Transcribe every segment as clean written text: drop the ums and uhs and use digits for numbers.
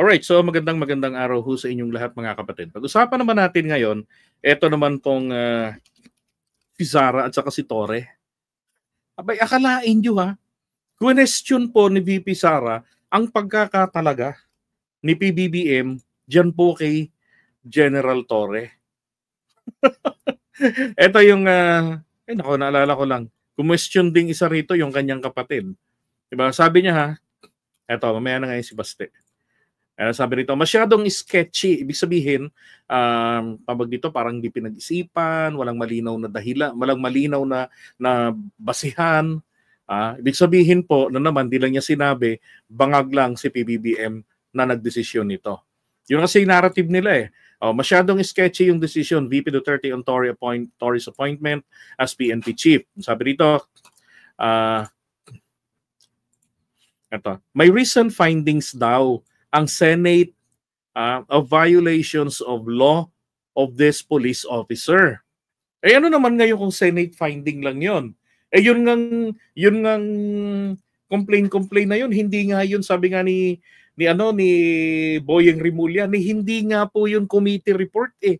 Alright, so magandang araw ho sa inyong lahat mga kapatid. Pag-usapan naman natin ngayon, eto naman pong si Sara at saka si Torre. Abay, akalain nyo ha, question po ni VP Sara ang pagkakatalaga ni PBBM dyan po kay General Torre. Eto yung, naalala ko lang, kumwestiyon ding isa rito yung kanyang kapatid. Diba? Sabi niya ha, eto, mamaya na ngayon si Baste. Sabi rito, masyadong sketchy. Ibig sabihin, tawag dito, parang hindi pinag-isipan, walang malinaw na dahilan, walang malinaw na basihan. Ibig sabihin po, na naman, di lang niya sinabi, bangag lang si PBBM na nagdesisyon nito. Yun kasi yung narrative nila eh. Masyadong sketchy yung decision, VP Duterte on Torre's appointment as PNP chief. Sabi rito, may recent findings daw ang Senate of violations of law of this police officer. Eh ano naman ngayon kung Senate finding lang yon? Eh yun ngang complain na yun, hindi nga yun, sabi nga ni Boyeng Rimulya, hindi nga po yun committee report eh.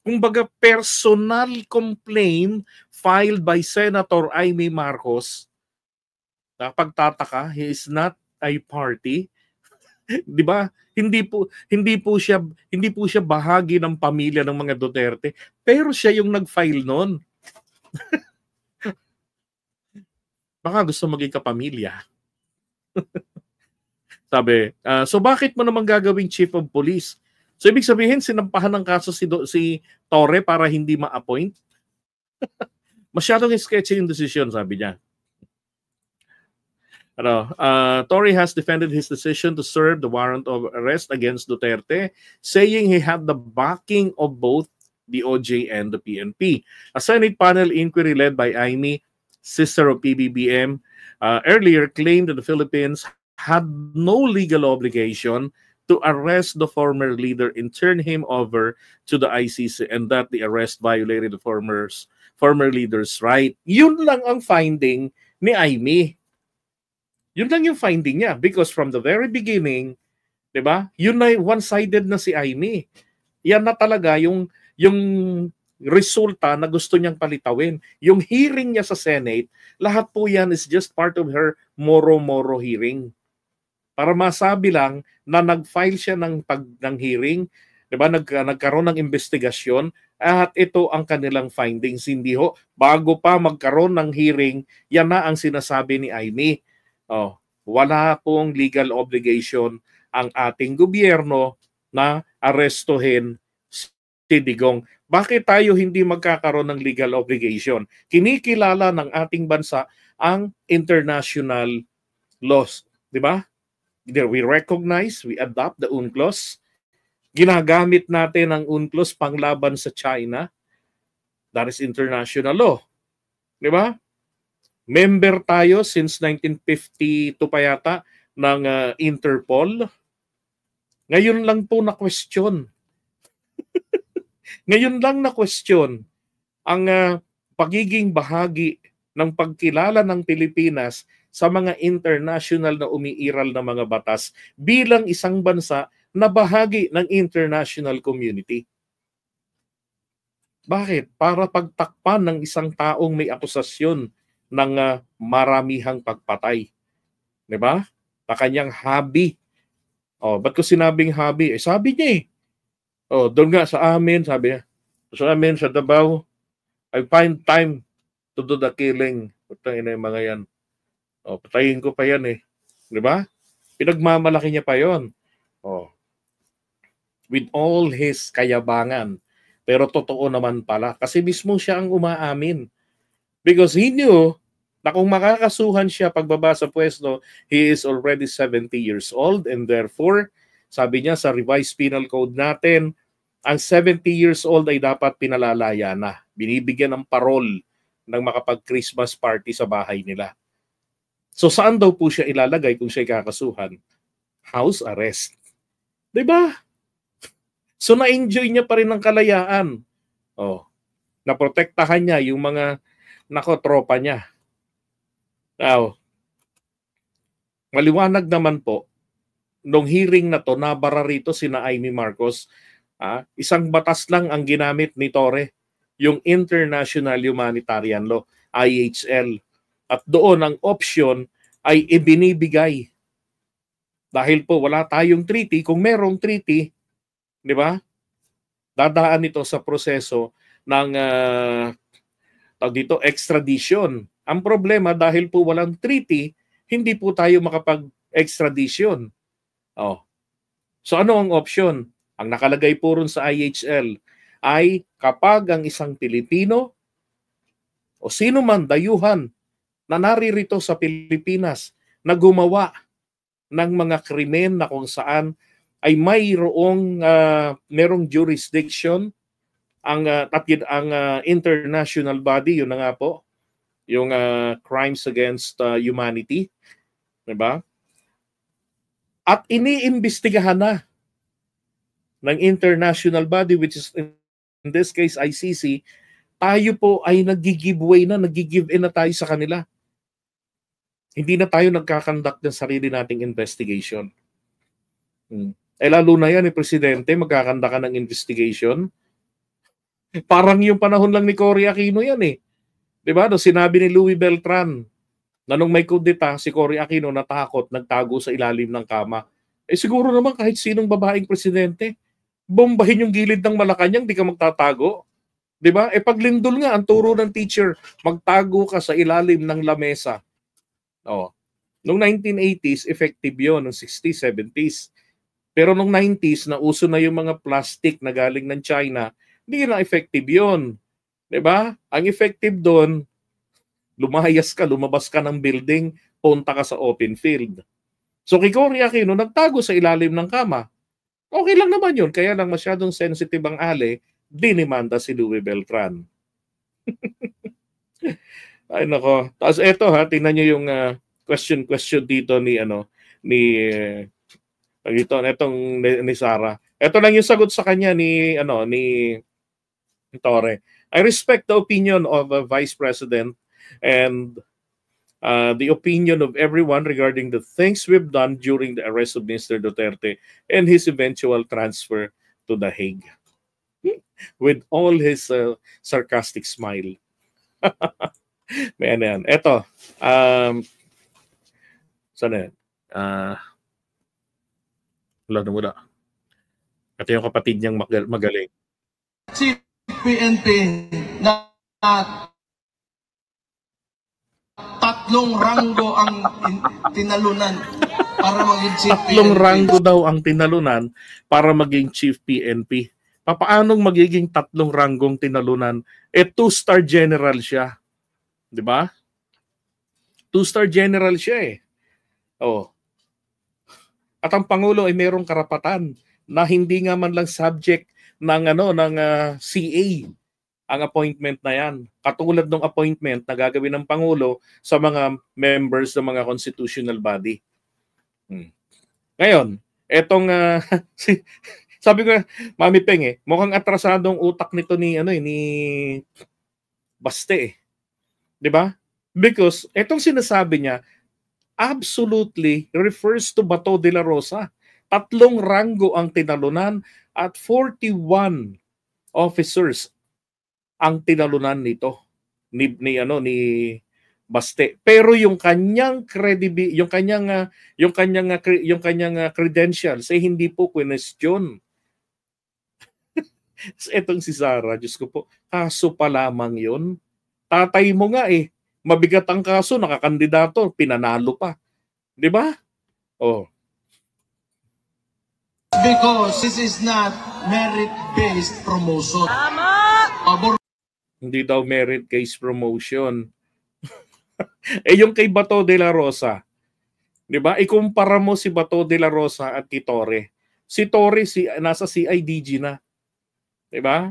Kumbaga personal complaint filed by Senator Amy Marcos. Pagtataka, he is not a party. 'Di ba? Hindi po siya bahagi ng pamilya ng mga Duterte, pero siya yung nag-file noon. Baka gusto maging kapamilya. Sabi, so bakit mo naman gagawing chief of police? So ibig sabihin sinampahan ng kaso si Torre para hindi ma-appoint? Masyadong sketchy yung decision, sabi niya. Torre has defended his decision to serve the warrant of arrest against Duterte, saying he had the backing of both the OJ and the PNP. A Senate panel inquiry led by Amy, sister of PBBM, earlier claimed that the Philippines had no legal obligation to arrest the former leader and turn him over to the ICC, and that the arrest violated the former leader's right. Yun lang ang finding ni Amy. Yun lang yung finding niya, because from the very beginning, 'di ba? Yun na one-sided na si Amy. Yan na talaga yung resulta na gusto niyang palitawin. Yung hearing niya sa Senate, lahat po yan is just part of her moro-moro hearing. Para masabi lang na nag-file siya ng hearing, 'di ba? Nagkaroon ng investigasyon at ito ang kanilang findings. Hindi ho, bago pa magkaroon ng hearing, yan na ang sinasabi ni Amy. Wala pong legal obligation ang ating gobyerno na arestuhin si Digong. Bakit tayo hindi magkakaroon ng legal obligation? Kinikilala ng ating bansa ang international laws, di ba? We recognize, we adopt the UNCLOS. Ginagamit natin ang UNCLOS panglaban sa China. That is international law. Di ba? Member tayo since 1952 pa yata ng Interpol. Ngayon lang po na-question. Ngayon lang na-question ang pagiging bahagi ng pagkilala ng Pilipinas sa mga international na umiiral na mga batas bilang isang bansa na bahagi ng international community. Bakit? Para pagtakpan ng isang taong may akusasyon ng maramihang pagpatay. 'Di ba? Na kanyang hobby. Ba't ko sinabing hobby? Sabi niya eh. Doon nga sa amin, sabi niya. Sa amin, sa Davao, I find time to do the killing. Putang ina yung mga yan. Patayin ko pa yan eh. 'Di ba? Pinagmamalaki niya pa yon. With all his kayabangan. Pero totoo naman pala. Kasi mismo siya ang umaamin. Because he knew na kung makakasuhan siya pagbaba sa pwesto, he is already 70 years old, and therefore, sabi niya sa revised penal code natin, ang 70 years old ay dapat pinalalaya na. Binibigyan ng parol ng makapag-Christmas party sa bahay nila. So saan daw po siya ilalagay kung siya kakasuhan? House arrest. 'Di ba? So na-enjoy niya pa rin ang kalayaan. Naprotektahan niya yung mga tropa niya. Now, maliwanag naman po nung hearing na to, nabara rito sina Amy Marcos. Isang batas lang ang ginamit ni Torre, yung International Humanitarian Law, IHL. At doon ang option ay ibinibigay. Dahil po wala tayong treaty, kung merong treaty, di ba? Dadaan ito sa proseso ng dito extradition. Ang problema dahil po walang treaty, hindi po tayo makapag-extradition. So ano ang option? Ang nakalagay po ron sa IHL ay kapag ang isang Pilipino o sino man dayuhan na naririto sa Pilipinas na gumawa ng mga krimen na kung saan ay merong jurisdiction ang international body, yun na nga po, yung crimes against humanity, diba? At iniimbestigahan na ng international body, which is in this case ICC, tayo po ay nag-give way na, nag-give in na tayo sa kanila. Hindi na tayo nagkakandak ng sarili nating investigation. Lalo na yan, Presidente, magkakanda ka ng investigation. Parang yung panahon lang ni Cory Aquino yan eh. Diba? No, sinabi ni Louis Beltran na nung may kudeta, si Cory Aquino natakot, nagtago sa ilalim ng kama. Siguro naman kahit sinong babaeng presidente, bombahin yung gilid ng Malacanang, di ka magtatago. Diba? Paglindol nga, ang turo ng teacher, magtago ka sa ilalim ng lamesa. Noong 1980s, effective yun. Noong 60s, 70s. Pero noong 90s, nauso na yung mga plastic na galing ng China, hindi na effective yun. Diba? Ang effective doon, lumayas ka, lumabas ka ng building, punta ka sa open field. So kay Cory Aquino, nagtago sa ilalim ng kama. Okay lang naman yun. Kaya lang masyadong sensitive ang ale, dinimanda si Louis Beltran. Ay nako. Tapos eto tingnan niyo yung question dito ni ni Sarah. Ito lang yung sagot sa kanya ni Torre. I respect the opinion of Vice President and the opinion of everyone regarding the things we've done during the arrest of Mr. Duterte and his eventual transfer to The Hague. With all his sarcastic smile. May ano yan. Eto. Sana yan? Wala. Ito yung kapatid niyang magaling. Chief PNP na tatlong ranggo ang tinalunan para maging Chief PNP. Tatlong ranggo daw ang tinalunan para maging Chief PNP. Papaanong magiging tatlong ranggong tinalunan? 2-star general siya. Di ba? 2-star general siya eh. At ang Pangulo ay mayroong karapatan na hindi nga man lang subject ng CA ang appointment na yan. Katulad ng appointment na gagawin ng Pangulo sa mga members ng mga constitutional body. Ngayon, etong sabi ko, Mami Peng mukhang atrasadong utak nito ni Baste 'Di ba? Because etong sinasabi niya absolutely refers to Bato de la Rosa. Tatlong ranggo ang tinalunan at 41 officers ang tinalunan nito ni Baste. Pero yung kanyang credentials ay hindi po question. Etong si Sarah, Diyos ko po, kaso pa lamang yun. Tatay mo nga mabigat ang kaso, nakakandidato, pinanalo pa. Di ba? Because this is not merit-based promotion. Hindi daw merit-based promotion. Yung kay Bato de la Rosa, di ba? Ikumpara mo si Bato de la Rosa at si Torre. Si Torre nasa CIDG na. Di ba?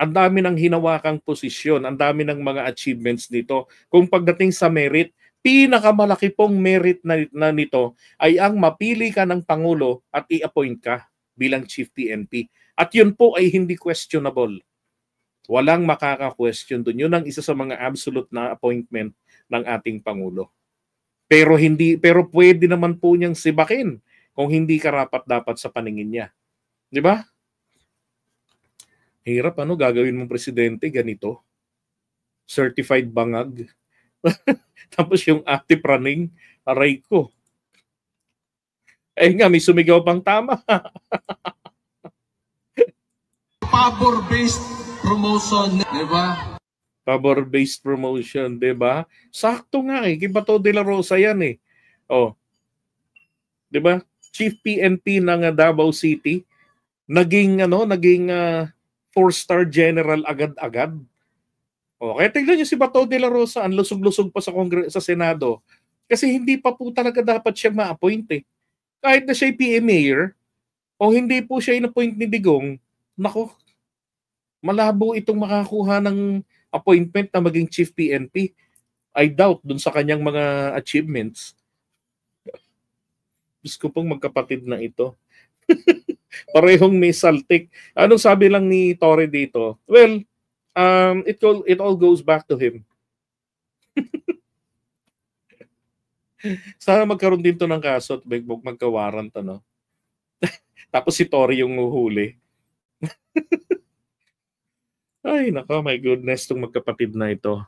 Ang dami ng hinawakang posisyon, ang dami ng mga achievements nito. Kung pagdating sa merit, pinakamalaki pong merit na nito ay ang mapili ka ng Pangulo at i-appoint ka bilang Chief PNP. At yun po ay hindi questionable. Walang makaka-question dun. Yun ang isa sa mga absolute na appointment ng ating Pangulo. Pero pwede naman po niyang sibakin kung hindi karapat-dapat sa paningin niya. Di ba? Hirap, ano gagawin mong presidente ganito? Certified bangag. Tapos yung active running, aray ko. Eh nga, may sumigaw pang tama. Pabor-based promotion, di ba? Pabor-based promotion, di ba? Sakto nga eh. Kay Bato de la Rosa yan eh. Oh, di ba? Chief PNP ng Davao City, naging 4-star general agad-agad. Oh, kaya tingnan niyo si Bato de la Rosa, ang lusog-lusog pa sa Senado. Kasi hindi pa po talaga dapat siya ma-appoint eh. Kahit na siya PM mayor, o hindi po siya in-appoint ni Digong, nako, malabo itong makakuha ng appointment na maging chief PNP. I doubt dun sa kanyang mga achievements. Diyos ko pong magkapatid na ito. Parehong may saltik. Anong sabi lang ni Torre dito? Well, it all goes back to him. Sana magkaroon din to ng kaso at magkawarrant, ano? Tapos si Torre yung uhuli. Ay, nako, my goodness, itong magkapatid na ito.